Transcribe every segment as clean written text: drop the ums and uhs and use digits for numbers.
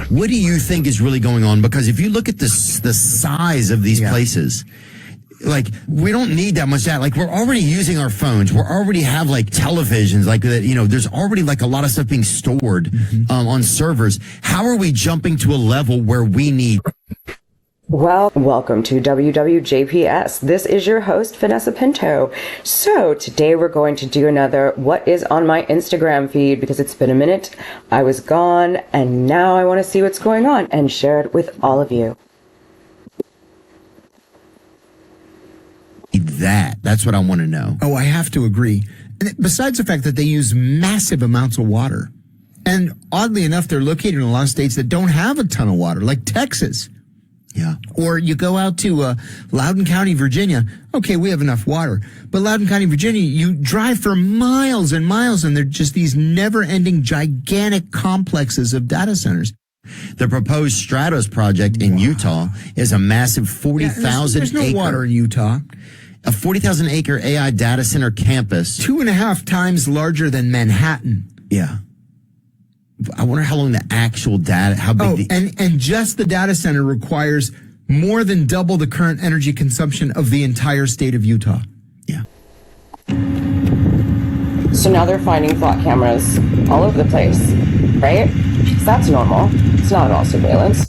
What do you think is really going on? Because if you look at the size of these places, like, we don't need that much data. Like, we're already using our phones. We already have, like, televisions. Like, that. There's already, like, a lot of stuff being stored on servers. How are we jumping to a level where we need... Well, welcome to WWJPS. This is your host, Vanessa Pinto. So today we're going to do another What is on my Instagram feed, because it's been a minute. I was gone, and now I want to see what's going on and share it with all of you. That's what I want to know. Oh, I have to agree. And besides the fact that they use massive amounts of water, and oddly enough, they're located in a lot of states that don't have a ton of water, like Texas. Yeah. Or you go out to Loudoun County, Virginia. Okay, we have enough water. But Loudoun County, Virginia, you drive for miles and miles, and they're just these never-ending, gigantic complexes of data centers. The proposed Stratos project in Utah is a massive 40,000 There's no acre water in Utah. A 40,000 acre AI data center campus. 2.5 times larger than Manhattan. Yeah. I wonder how long the actual how big and just the data center requires more than double the current energy consumption of the entire state of Utah. Yeah. So now they're finding thought cameras all over the place, right? So that's normal. It's not at all surveillance.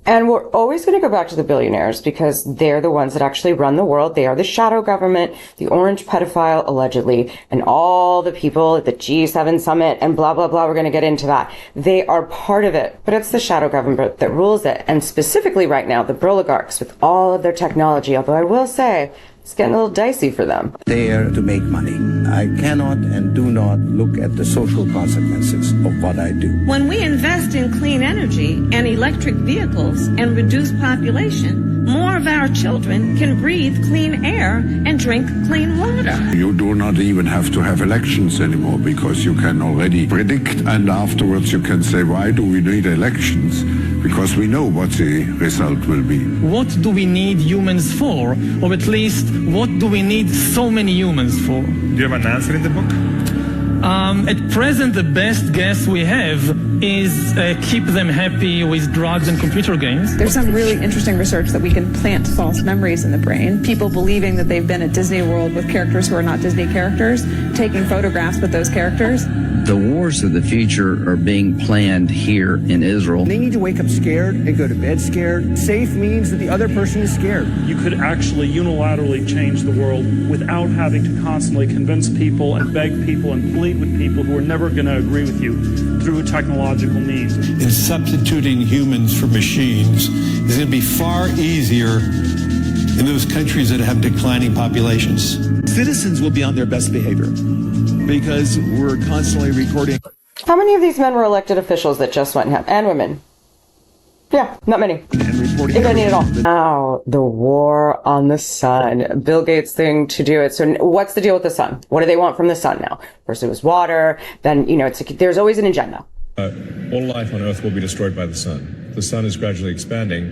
And we're always going to go back to the billionaires, because they're the ones that actually run the world. They are the shadow government, the orange pedophile, allegedly, and all the people at the G7 summit and blah, blah, blah. We're going to get into that. They are part of it, but it's the shadow government that rules it. And specifically right now, the oligarchs with all of their technology, although I will say, it's getting a little dicey for them. There to make money. I cannot and do not look at the social consequences of what I do. When we invest in clean energy and electric vehicles and reduce population, more of our children can breathe clean air and drink clean water. You do not even have to have elections anymore, because you can already predict, and afterwards you can say, why do we need elections? Because we know what the result will be. What do we need humans for? Or at least, what do we need so many humans for? Do you have an answer in the book? At present, the best guess we have is keep them happy with drugs and computer games. There's some really interesting research that we can plant false memories in the brain. People believing that they've been at Disney World with characters who are not Disney characters, taking photographs with those characters. The wars of the future are being planned here in Israel. They need to wake up scared and go to bed scared. Safe means that the other person is scared. You could actually unilaterally change the world without having to constantly convince people and beg people and plead with people who are never going to agree with you through technological means. And substituting humans for machines is going to be far easier in those countries that have declining populations. Citizens will be on their best behavior because we're constantly recording. How many of these men were elected officials that just went and women? Yeah, not many. If any at all. Now, the war on the sun. Bill Gates' thing to do it. So what's the deal with the sun? What do they want from the sun now? First it was water, then, there's always an agenda. All life on Earth will be destroyed by the sun. The sun is gradually expanding,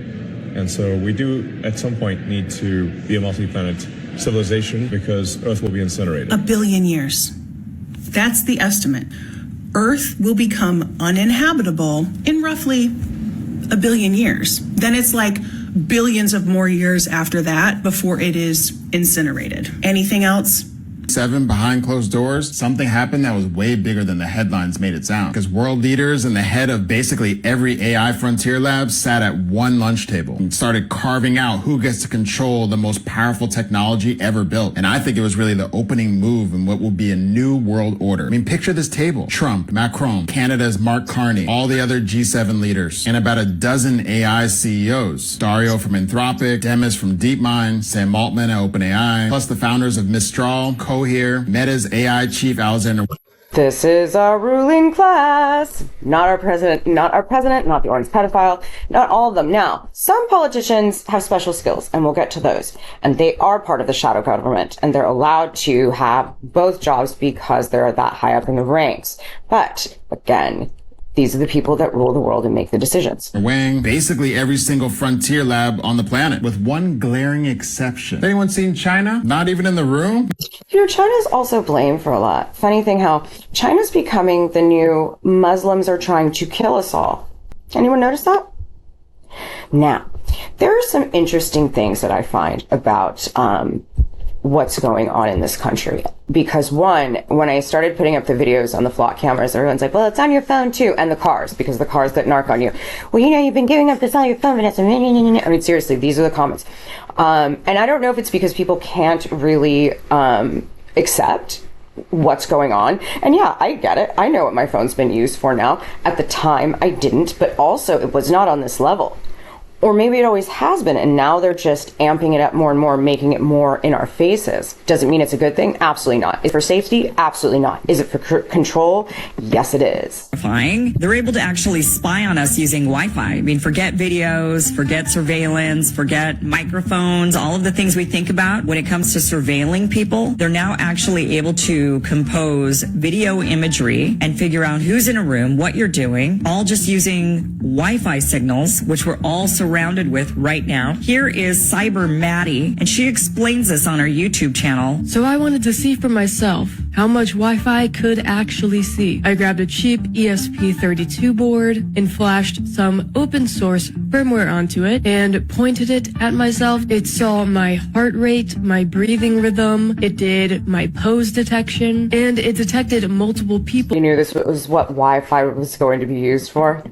and so we do, at some point, need to be a multi-planet civilization, because Earth will be incinerated. 1 billion years. That's the estimate. Earth will become uninhabitable in roughly 1 billion years. Then it's like billions of more years after that before it is incinerated. Anything else? 7 behind closed doors, something happened that was way bigger than the headlines made it sound. Because world leaders and the head of basically every AI frontier lab sat at one lunch table and started carving out who gets to control the most powerful technology ever built. And I think it was really the opening move in what will be a new world order. I mean, picture this table. Trump, Macron, Canada's Mark Carney, all the other G7 leaders, and about a dozen AI CEOs. Dario from Anthropic, Demis from DeepMind, Sam Altman at OpenAI, plus the founders of Mistral, Cohere, Meta's AI chief Alexander. This is our ruling class, not our president, not the orange pedophile, not all of them. Now, some politicians have special skills, and we'll get to those. And they are part of the shadow government, and they're allowed to have both jobs because they're that high up in the ranks. But, again, These are the people that rule the world and make the decisions. Weighing basically every single frontier lab on the planet, with one glaring exception. Anyone seen China? Not even in the room? You know, China's also blamed for a lot. Funny thing how China's becoming the new Muslims are trying to kill us all. Anyone notice that? Now, there are some interesting things that I find about what's going on in this country. Because one, when I started putting up the videos on the flock cameras, everyone's like, well, it's on your phone too. And the cars, because the cars that narc on you. Well, you know, you've been giving up this on your phone, Vanessa. I mean, seriously, these are the comments. And I don't know if it's because people can't really accept what's going on. And yeah, I get it. I know what my phone's been used for now. At the time, I didn't, but also it was not on this level. Or maybe it always has been, and now they're just amping it up more and more, making it more in our faces. Does it mean it's a good thing? Absolutely not. Is it for safety? Absolutely not. Is it for control? Yes, it is. They're able to actually spy on us using Wi-Fi. I mean, forget videos, forget surveillance, forget microphones, all of the things we think about when it comes to surveilling people. They're now actually able to compose video imagery and figure out who's in a room, what you're doing, all just using Wi-Fi signals, which we're all surrounded with right now. Here is Cyber Maddie, and she explains this on her YouTube channel. So I wanted to see for myself how much Wi-Fi could actually see. I grabbed a cheap ESP32 board and flashed some open source firmware onto it and pointed it at myself. It saw my heart rate, my breathing rhythm, it did my pose detection, and it detected multiple people. You knew this was what Wi-Fi was going to be used for?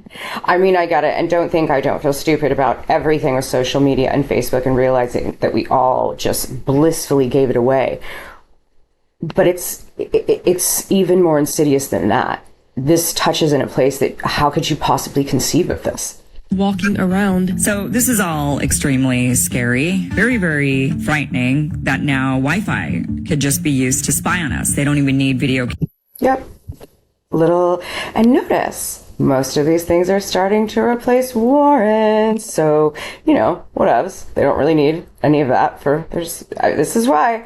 I mean, I get it, and don't think I don't feel stupid about everything with social media and Facebook and realizing that we all just blissfully gave it away. But it's even more insidious than that. This touches in a place that, how could you possibly conceive of this? Walking around. So this is all extremely scary, very, very frightening that now Wi-Fi could just be used to spy on us. They don't even need video. Yep. And notice, most of these things are starting to replace warrants. So, you know, whatevs. They don't really need any of that this is why.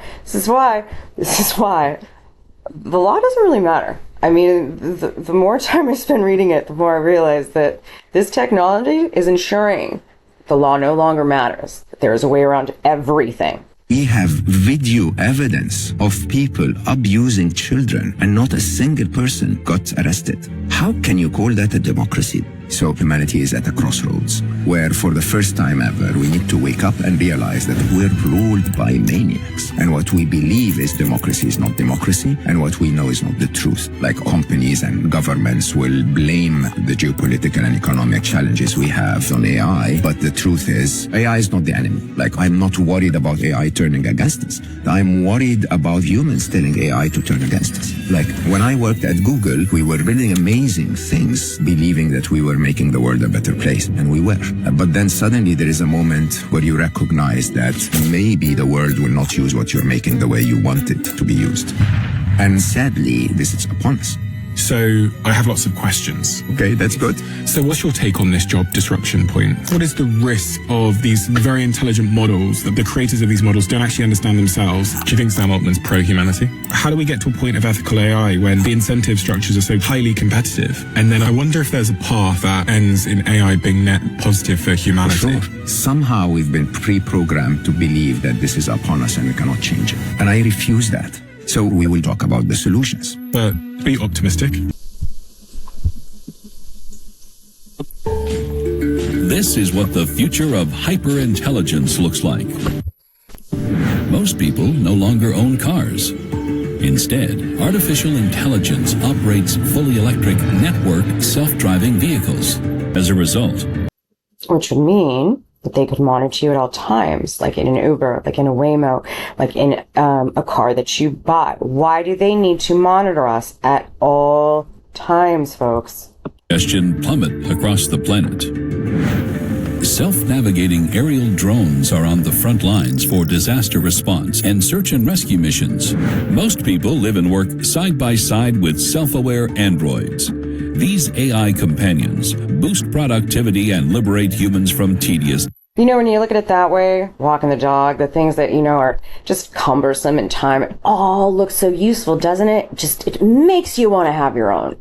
The law doesn't really matter. I mean, the more time I spend reading it, the more I realize that this technology is ensuring the law no longer matters. There is a way around everything. We have video evidence of people abusing children and not a single person got arrested. How can you call that a democracy? So humanity is at a crossroads where for the first time ever we need to wake up and realize that we're ruled by maniacs. And what we believe is democracy is not democracy, and what we know is not the truth. Like companies and governments will blame the geopolitical and economic challenges we have on AI, but the truth is AI is not the enemy. Like, I'm not worried about AI turning against us. I'm worried about humans telling AI to turn against us. Like when I worked at Google, we were building amazing things, believing that we were making the world a better place, and we were. But then suddenly there is a moment where you recognize that maybe the world will not use what you're making the way you want it to be used. And sadly, this is upon us. So I have lots of questions. Okay, that's good. So what's your take on this job disruption point? What is the risk of these very intelligent models, that the creators of these models don't actually understand themselves? Do you think Sam Altman's pro-humanity? How do we get to a point of ethical AI when the incentive structures are so highly competitive? And then I wonder if there's a path that ends in AI being net positive for humanity. For sure. Somehow we've been pre-programmed to believe that this is upon us and we cannot change it. And I refuse that. So we will talk about the solutions. But be optimistic. This is what the future of hyperintelligence looks like. Most people no longer own cars. Instead, artificial intelligence operates fully electric network self-driving vehicles. As a result, which would mean that they could monitor you at all times, like in an Uber, like in a Waymo, like in a car that you bought. Why do they need to monitor us at all times, folks? congestion plummet across the planet. Self-navigating aerial drones are on the front lines for disaster response and search and rescue missions. Most people live and work side by side with self-aware androids. These AI companions boost productivity and liberate humans from tedious. You know, when you look at it that way, walking the dog, the things that, you know, are just cumbersome in time, it all looks so useful, doesn't it? It makes you want to have your own.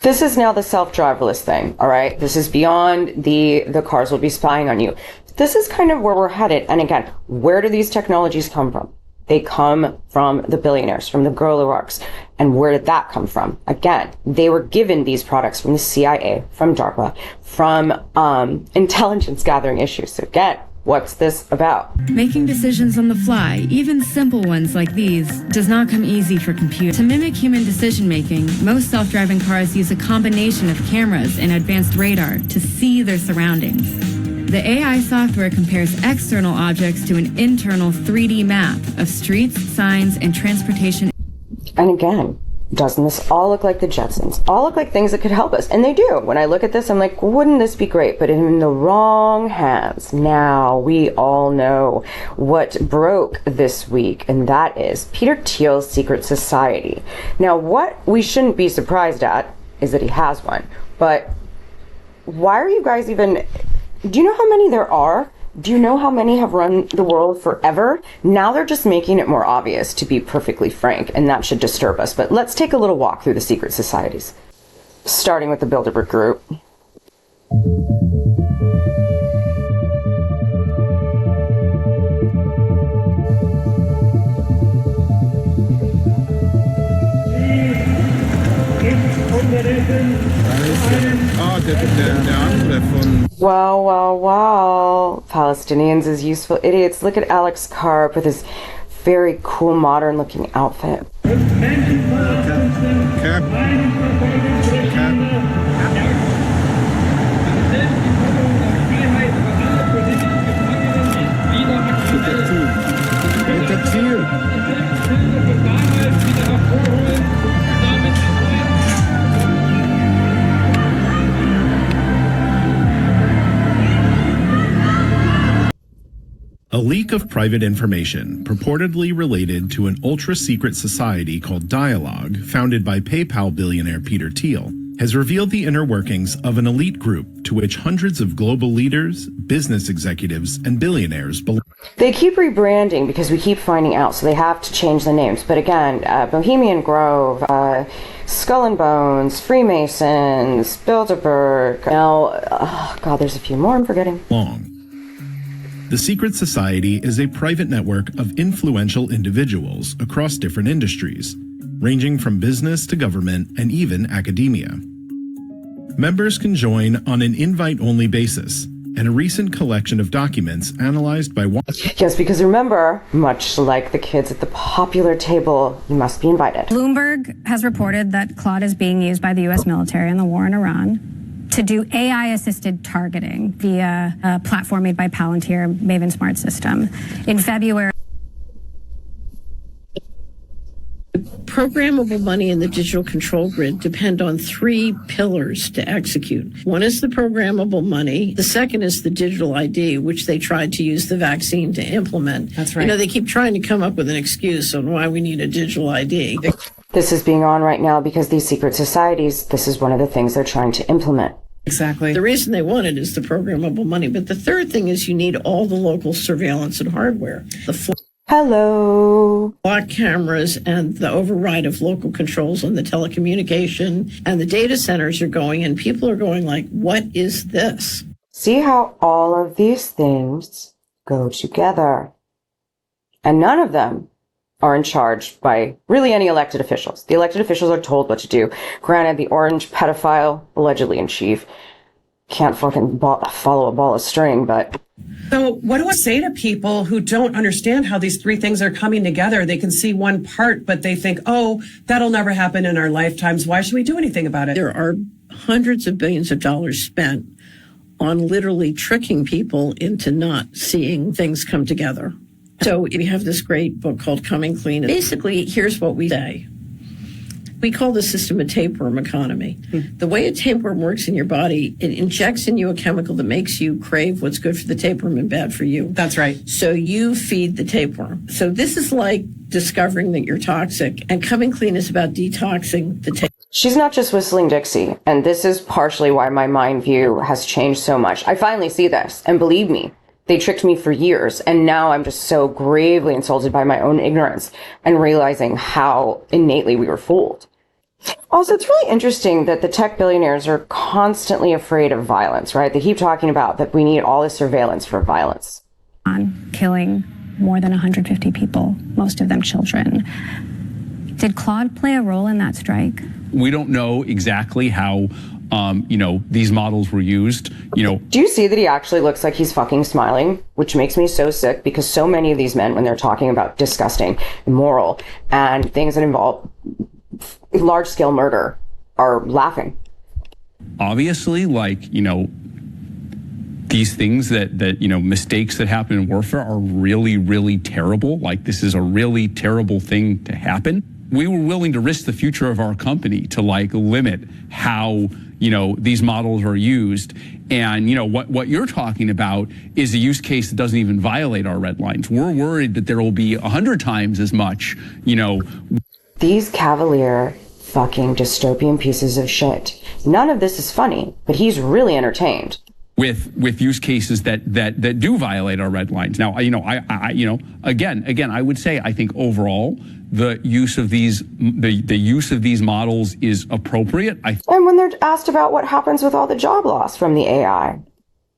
This is now the self-driverless thing, all right? This is beyond the cars will be spying on you. This is kind of where we're headed. And again, where do these technologies come from? They come from the billionaires, from the oligarchs. And where did that come from? Again, they were given these products from the CIA, from DARPA, from intelligence gathering issues. So again, what's this about? Making decisions on the fly, even simple ones like these, does not come easy for computers. To mimic human decision-making, most self-driving cars use a combination of cameras and advanced radar to see their surroundings. The AI software compares external objects to an internal 3D map of streets, signs, and transportation. And again, doesn't this all look like the Jetsons? All look like things that could help us. And they do. When I look at this, I'm like, wouldn't this be great? But in the wrong hands. Now, we all know what broke this week, and that is Peter Thiel's secret society. Now, what we shouldn't be surprised at is that he has one. But why are you guys even... Do you know how many there are? Do you know how many have run the world forever? Now they're just making it more obvious, to be perfectly frank, and that should disturb us. But let's take a little walk through the secret societies, starting with the Bilderberg Group. Wow, wow, wow. Palestinians as useful idiots. Look at Alex Karp with his very cool, modern-looking outfit. A leak of private information, purportedly related to an ultra-secret society called Dialogue, founded by PayPal billionaire Peter Thiel, has revealed the inner workings of an elite group to which hundreds of global leaders, business executives, and billionaires belong. They keep rebranding because we keep finding out, so they have to change the names. But again, Bohemian Grove, Skull and Bones, Freemasons, Bilderberg. Now, oh God, there's a few more I'm forgetting. The secret society is a private network of influential individuals across different industries, ranging from business to government and even academia. Members can join on an invite-only basis, and a recent collection of documents analyzed by one... Yes, because remember, much like the kids at the popular table, you must be invited. Bloomberg has reported that Claude is being used by the U.S. military in the war in Iran to do AI-assisted targeting via a platform made by Palantir, Maven Smart System. In February... Programmable money and the digital control grid depend on three pillars to execute. One is the programmable money. The second is the digital ID, which they tried to use the vaccine to implement. That's right. You know, they keep trying to come up with an excuse on why we need a digital ID. This is being on right now because these secret societies, this is one of the things they're trying to implement. Exactly. The reason they want it is the programmable money. But the third thing is you need all the local surveillance and hardware. Hello. Block cameras and the override of local controls on the telecommunication and the data centers are going, and people are going like, what is this? See how all of these things go together. And none of them are in charge by really any elected officials. The elected officials are told what to do. Granted, the orange pedophile, allegedly in chief, can't fucking follow a ball of string, but... So what do I say to people who don't understand how these three things are coming together? They can see one part, but they think, oh, that'll never happen in our lifetimes. Why should we do anything about it? There are hundreds of billions of dollars spent on literally tricking people into not seeing things come together. So we have this great book called Coming Clean. Basically, here's what we say. We call the system a tapeworm economy. The way a tapeworm works in your body, it injects in you a chemical that makes you crave what's good for the tapeworm and bad for you. That's right. So you feed the tapeworm. So this is like discovering that you're toxic, and Coming Clean is about detoxing the tapeworm. She's not just whistling Dixie, and this is partially why my mind view has changed so much. I finally see this, and believe me, they tricked me for years, and now I'm just so gravely insulted by my own ignorance and realizing how innately we were fooled. Also, it's really interesting that the tech billionaires are constantly afraid of violence, right? They keep talking about that we need all this surveillance for violence. On killing more than 150 people, most of them children. Did Claude play a role in that strike? We don't know exactly how, these models were used. Do you see that he actually looks like he's fucking smiling? Which makes me so sick, because so many of these men, when they're talking about disgusting, immoral, and things that involve large-scale murder, are laughing. Obviously, these things that mistakes that happen in warfare are really, really terrible. Like, this is a really terrible thing to happen. We were willing to risk the future of our company to limit how, these models are used. And, what you're talking about is a use case that doesn't even violate our red lines. We're worried that there will be 100 times as much, These cavalier fucking dystopian pieces of shit. None of this is funny, but he's really entertained. With use cases that do violate our red lines. Now, again, I would say I think overall the use of these models is appropriate. And when they're asked about what happens with all the job loss from the AI.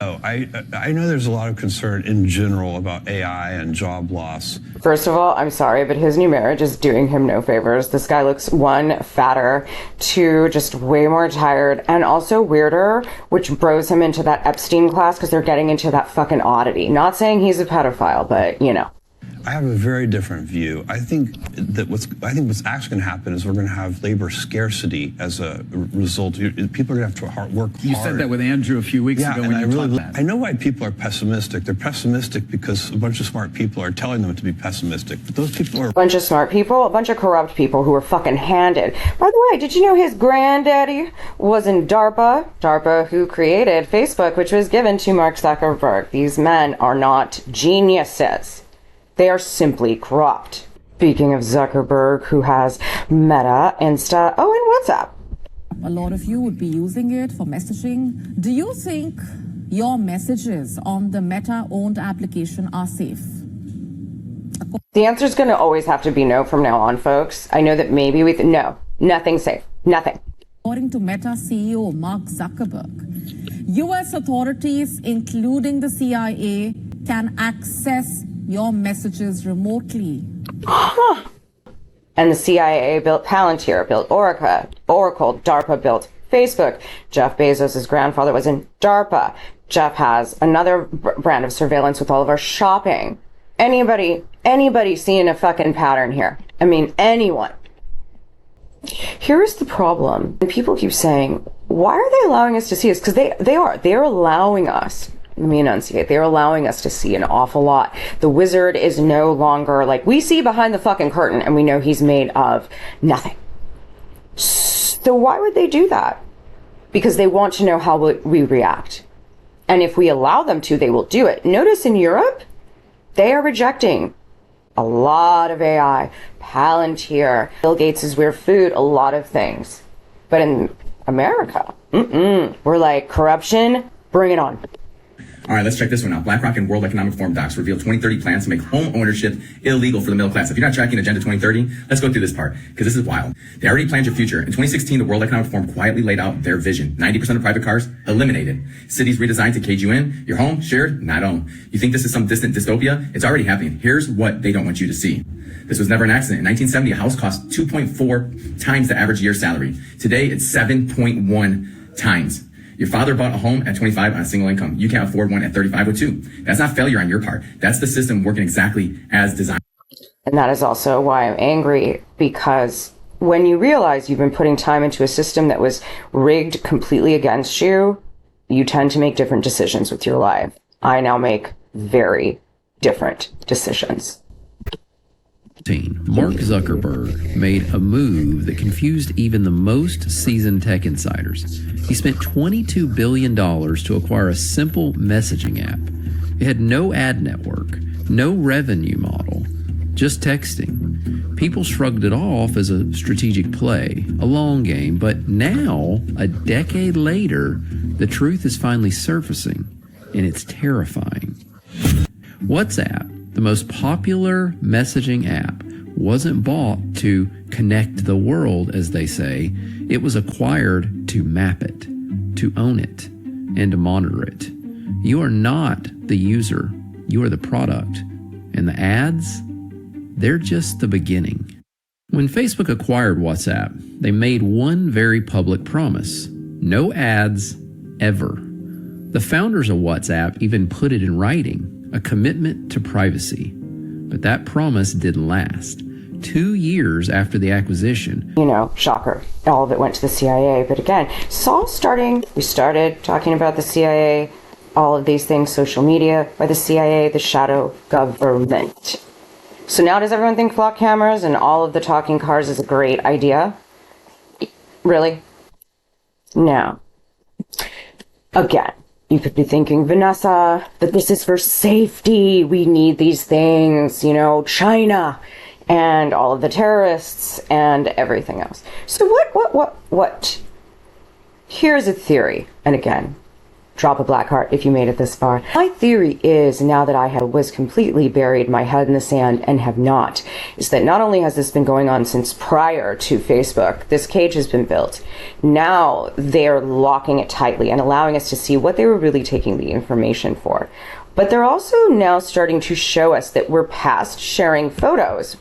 Oh, I know there's a lot of concern in general about AI and job loss. First of all, I'm sorry, but his new marriage is doing him no favors. This guy looks, 1, fatter, 2, just way more tired, and also weirder, which bros him into that Epstein class because they're getting into that fucking oddity. Not saying he's a pedophile, but, I have a very different view. I think what's actually going to happen is we're going to have labor scarcity as a result. People are going to have to work hard. You said that with Andrew a few weeks ago when you talked that. I know why people are pessimistic. They're pessimistic because a bunch of smart people are telling them to be pessimistic. But those people are a bunch of smart people, a bunch of corrupt people who are fucking handed. By the way, did you know his granddaddy was in DARPA? DARPA, who created Facebook, which was given to Mark Zuckerberg. These men are not geniuses. They are simply corrupt. Speaking of Zuckerberg, who has Meta, Insta, and WhatsApp. A lot of you would be using it for messaging. Do you think your messages on the Meta-owned application are safe? The answer is going to always have to be no from now on, folks. I know that maybe no, nothing safe, nothing. According to Meta CEO Mark Zuckerberg, U.S. authorities, including the CIA, can access your messages remotely. And the CIA built Palantir, built Oracle, DARPA built Facebook. Jeff Bezos' grandfather was in DARPA. Jeff has another brand of surveillance with all of our shopping. Anybody seeing a fucking pattern here? I mean, anyone. Here's the problem. And people keep saying, why are they allowing us to see this? Because they're allowing us. Let me enunciate. They're allowing us to see an awful lot. The wizard is no longer we see behind the fucking curtain and we know he's made of nothing. So why would they do that? Because they want to know how we react. And if we allow them to, they will do it. Notice in Europe, they are rejecting a lot of AI, Palantir, Bill Gates' weird food, a lot of things. But in America, we're corruption, bring it on. All right, let's check this one out. BlackRock and World Economic Forum docs reveal 2030 plans to make home ownership illegal for the middle class. If you're not tracking Agenda 2030, let's go through this part, because this is wild. They already planned your future. In 2016, the World Economic Forum quietly laid out their vision. 90% of private cars eliminated. Cities redesigned to cage you in. Your home shared, not owned. You think this is some distant dystopia? It's already happening. Here's what they don't want you to see. This was never an accident. In 1970, a house cost 2.4 times the average year's salary. Today, it's 7.1 times. Your father bought a home at 25 on a single income. You can't afford one at 35 with 2. That's not failure on your part. That's the system working exactly as designed. And that is also why I'm angry, because when you realize you've been putting time into a system that was rigged completely against you, you tend to make different decisions with your life. I now make very different decisions. Mark Zuckerberg made a move that confused even the most seasoned tech insiders. He spent $22 billion to acquire a simple messaging app. It had no ad network, no revenue model, just texting. People shrugged it off as a strategic play, a long game, but now, a decade later, the truth is finally surfacing, and it's terrifying. WhatsApp, the most popular messaging app, wasn't bought to connect the world, as they say. It was acquired to map it, to own it, and to monitor it. You are not the user. You are the product. And the ads, they're just the beginning. When Facebook acquired WhatsApp, they made one very public promise: no ads, ever. The founders of WhatsApp even put it in writing, a commitment to privacy. But that promise didn't last. 2 years after the acquisition, shocker, all of it went to the CIA. But again, we started talking about the CIA, all of these things, social media by the CIA, the shadow government. So now does everyone think flock cameras and all of the talking cars is a great idea? Really? No. Again, you could be thinking, Vanessa, that this is for safety. We need these things, China and all of the terrorists and everything else. So what? Here's a theory. And again, drop a black heart if you made it this far. My theory is, now that I was completely buried my head in the sand and have not, is that not only has this been going on since prior to Facebook, this cage has been built. Now they're locking it tightly and allowing us to see what they were really taking the information for. But they're also now starting to show us that we're past sharing photos.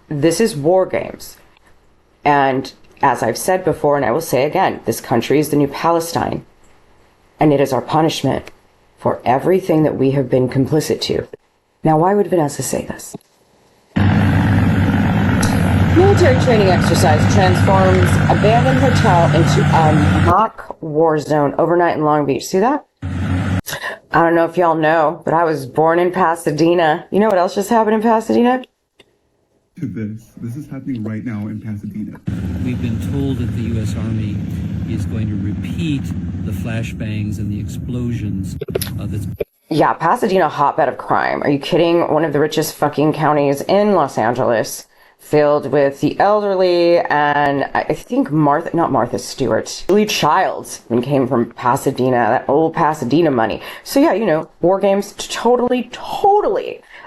This is war games. And as I've said before, and I will say again, this country is the new Palestine. And it is our punishment for everything that we have been complicit to. Now, why would Vanessa say this? Military training exercise transforms abandoned hotel into a mock war zone overnight in Long Beach. See that? I don't know if y'all know, but I was born in Pasadena. You know what else just happened in Pasadena? This is happening right now in Pasadena. We've been told that the U.S. Army is going to repeat the flashbangs and the explosions. Yeah, Pasadena, hotbed of crime. Are you kidding? One of the richest fucking counties in Los Angeles, filled with the elderly, and I think not Martha Stewart, Julie Childs came from Pasadena, that old Pasadena money. So yeah, war games, totally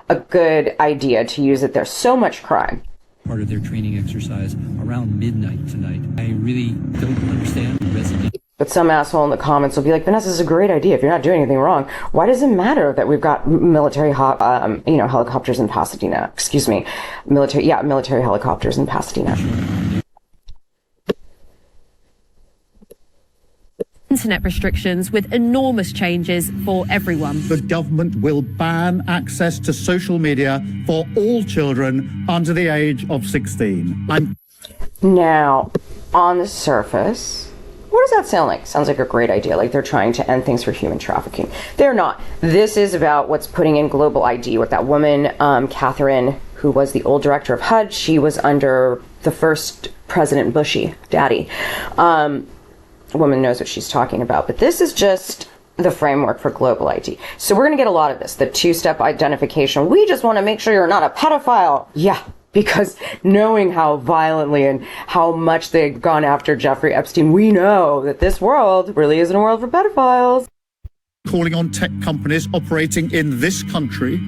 a good idea to use it. There's so much crime. Part of their training exercise around midnight tonight. I really don't understand the resident. But some asshole in the comments will be like, Vanessa, this is a great idea if you're not doing anything wrong. Why does it matter that we've got military helicopters in Pasadena? Excuse me. Military helicopters in Pasadena. Internet restrictions with enormous changes for everyone. The government will ban access to social media for all children under the age of 16. Now, on the surface, what does that sound like? Sounds like a great idea, like they're trying to end things for human trafficking. They're not. This is about what's putting in global ID with that woman, Catherine, who was the old director of HUD. She was under the first President Bushy, daddy. Woman knows what she's talking about, but this is just the framework for global ID. So we're going to get a lot of this, the two-step identification. We just want to make sure you're not a pedophile. Yeah, because knowing how violently and how much they've gone after Jeffrey Epstein, we know that this world really isn't a world for pedophiles. Calling on tech companies operating in this country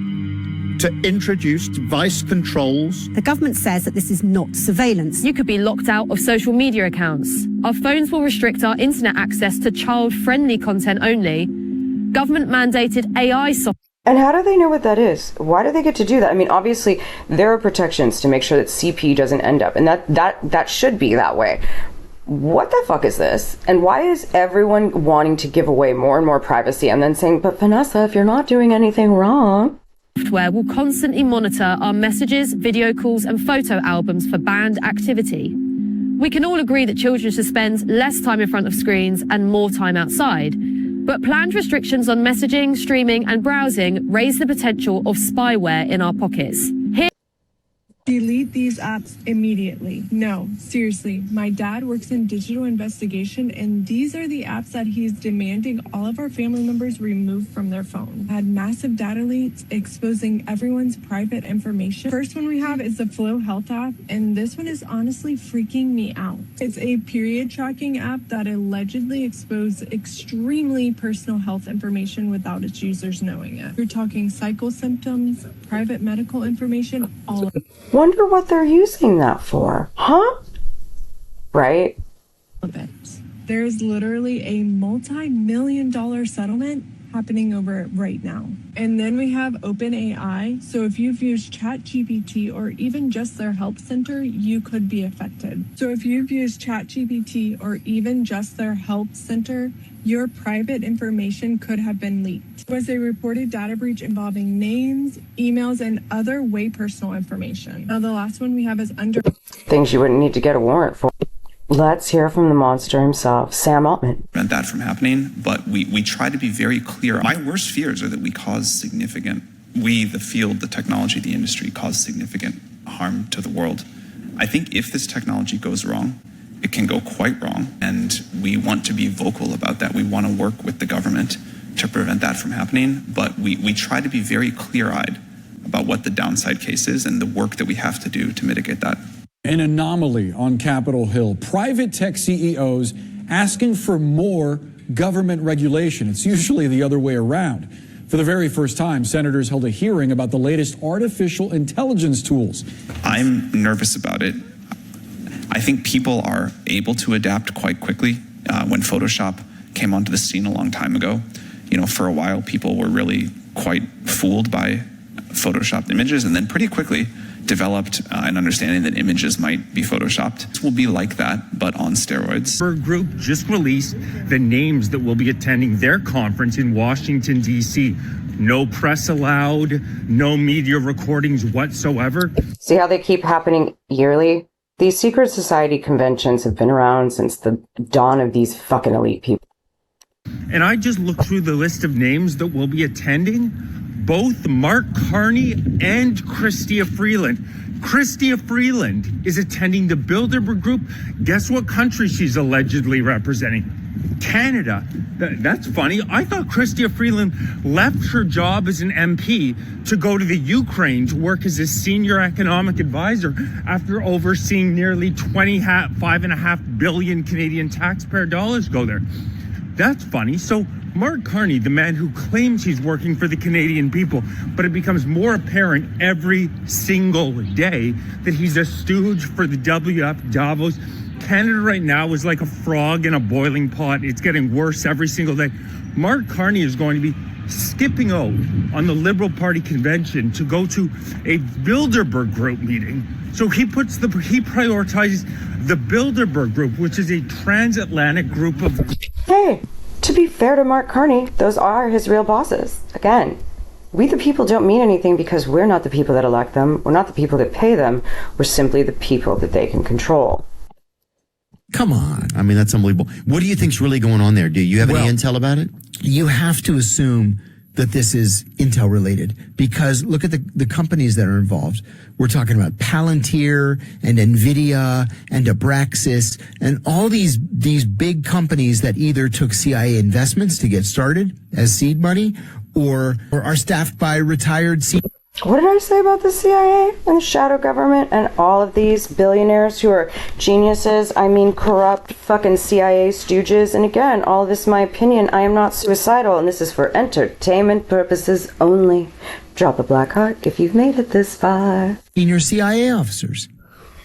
to introduce device controls. The government says that this is not surveillance. You could be locked out of social media accounts. Our phones will restrict our internet access to child-friendly content only. Government-mandated AI software. And how do they know what that is? Why do they get to do that? I mean, obviously, there are protections to make sure that CP doesn't end up, and that should be that way. What the fuck is this? And why is everyone wanting to give away more and more privacy and then saying, but Vanessa, if you're not doing anything wrong... Software will constantly monitor our messages, video calls and photo albums for banned activity. We can all agree that children should spend less time in front of screens and more time outside. But planned restrictions on messaging, streaming and browsing raise the potential of spyware in our pockets. Delete these apps immediately. No, seriously. My dad works in digital investigation, and these are the apps that he's demanding all of our family members remove from their phone. I had massive data leaks exposing everyone's private information. First one we have is the Flow Health app, and this one is honestly freaking me out. It's a period tracking app that allegedly exposed extremely personal health information without its users knowing it. You're talking cycle symptoms, private medical information, all of it. Wonder what they're using that for, huh? Right? There's literally a multi-million-dollar settlement happening over it right now. And then we have OpenAI. So if you've used ChatGPT or even just their help center, you could be affected. So if you've used ChatGPT or even just their help center, your private information could have been leaked. It was a reported data breach involving names, emails, and other way personal information. Now the last one we have is under things you wouldn't need to get a warrant for. Let's hear from the monster himself, Sam Altman. Prevent that from happening, but we try to be very clear. My worst fears are that we, the field, the technology, the industry, cause significant harm to the world. I think if this technology goes wrong, it can go quite wrong, and we want to be vocal about that. We want to work with the government to prevent that from happening, but we try to be very clear-eyed about what the downside case is and the work that we have to do to mitigate that. An anomaly on Capitol Hill. Private tech CEOs asking for more government regulation. It's usually the other way around. For the very first time, senators held a hearing about the latest artificial intelligence tools. I'm nervous about it. I think people are able to adapt quite quickly. When Photoshop came onto the scene a long time ago, for a while, people were really quite fooled by Photoshopped images, and then pretty quickly developed an understanding that images might be photoshopped. This will be like that, but on steroids. Bilderberg Group just released the names that will be attending their conference in Washington, D.C. No press allowed, no media recordings whatsoever. See how they keep happening yearly? These secret society conventions have been around since the dawn of these fucking elite people. And I just looked through the list of names that will be attending. Both Mark Carney and Chrystia Freeland. Chrystia Freeland is attending the Bilderberg Group. Guess what country she's allegedly representing? Canada. That's funny. I thought Chrystia Freeland left her job as an MP to go to the Ukraine to work as a senior economic advisor after overseeing nearly 5.5 billion Canadian taxpayer dollars go there. That's funny. So Mark Carney, the man who claims he's working for the Canadian people, but it becomes more apparent every single day that he's a stooge for the WF Davos. Canada right now is like a frog in a boiling pot. It's getting worse every single day. Mark Carney is going to be skipping out on the Liberal Party convention to go to a Bilderberg Group meeting. So he prioritizes the Bilderberg Group, which is a transatlantic group of... Hey, to be fair to Mark Carney, those are his real bosses. Again, we the people don't mean anything because we're not the people that elect them. We're not the people that pay them. We're simply the people that they can control. Come on. I mean, that's unbelievable. What do you think's really going on there? Do you have any intel about it? You have to assume that this is Intel related because look at the companies that are involved. We're talking about Palantir and NVIDIA and Abraxas and all these big companies that either took CIA investments to get started as seed money or are staffed by retired What did I say about the CIA and the shadow government and all of these billionaires who are geniuses? I mean, corrupt fucking CIA stooges. And again, all of this is my opinion. I am not suicidal, and this is for entertainment purposes only. Drop a black heart if you've made it this far. Senior CIA officers.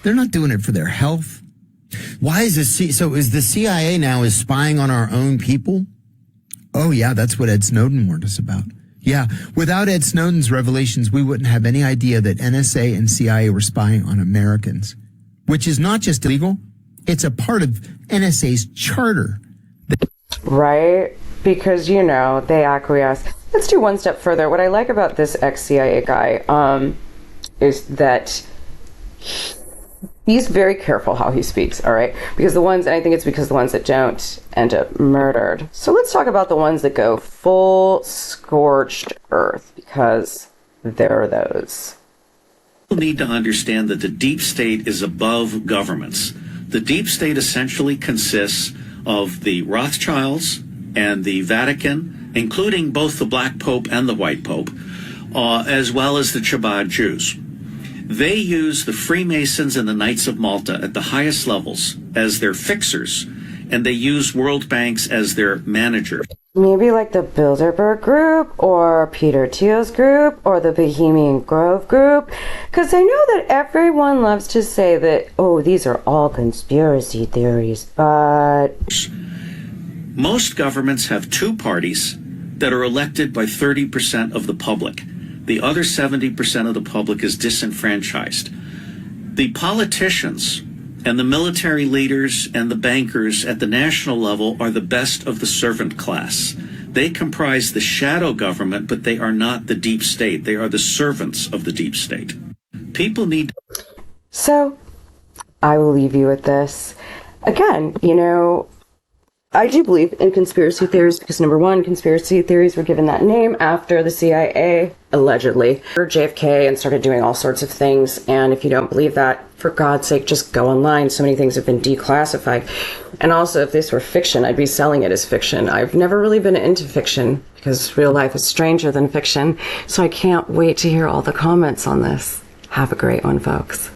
They're not doing it for their health. Why is this? So is the CIA now is spying on our own people? Oh, yeah, that's what Ed Snowden warned us about. Yeah, without Ed Snowden's revelations, we wouldn't have any idea that NSA and CIA were spying on Americans, which is not just illegal, it's a part of NSA's charter. Right? Because, they acquiesce. Let's do one step further. What I like about this ex-CIA guy is that he's very careful how he speaks, all right? Because I think it's because the ones that don't end up murdered. So let's talk about the ones that go full scorched earth, because there are those. People need to understand that the deep state is above governments. The deep state essentially consists of the Rothschilds and the Vatican, including both the Black Pope and the White Pope, as well as the Chabad Jews. They use the Freemasons and the Knights of Malta at the highest levels as their fixers, and they use world banks as their managers. Maybe like the Bilderberg Group or Peter Thiel's group or the Bohemian Grove group. Because I know that everyone loves to say that, oh, these are all conspiracy theories, but... Most governments have two parties that are elected by 30% of the public. The other 70% of the public is disenfranchised. The politicians and the military leaders and the bankers at the national level are the best of the servant class. They comprise the shadow government, but they are not the deep state. They are the servants of the deep state. People need... So, I will leave you with this. Again, you know, I do believe in conspiracy theories because, number one, conspiracy theories were given that name after the CIA, allegedly, or JFK, and started doing all sorts of things. And if you don't believe that, for God's sake, just go online. So many things have been declassified. And also, if this were fiction, I'd be selling it as fiction. I've never really been into fiction because real life is stranger than fiction. So I can't wait to hear all the comments on this. Have a great one, folks.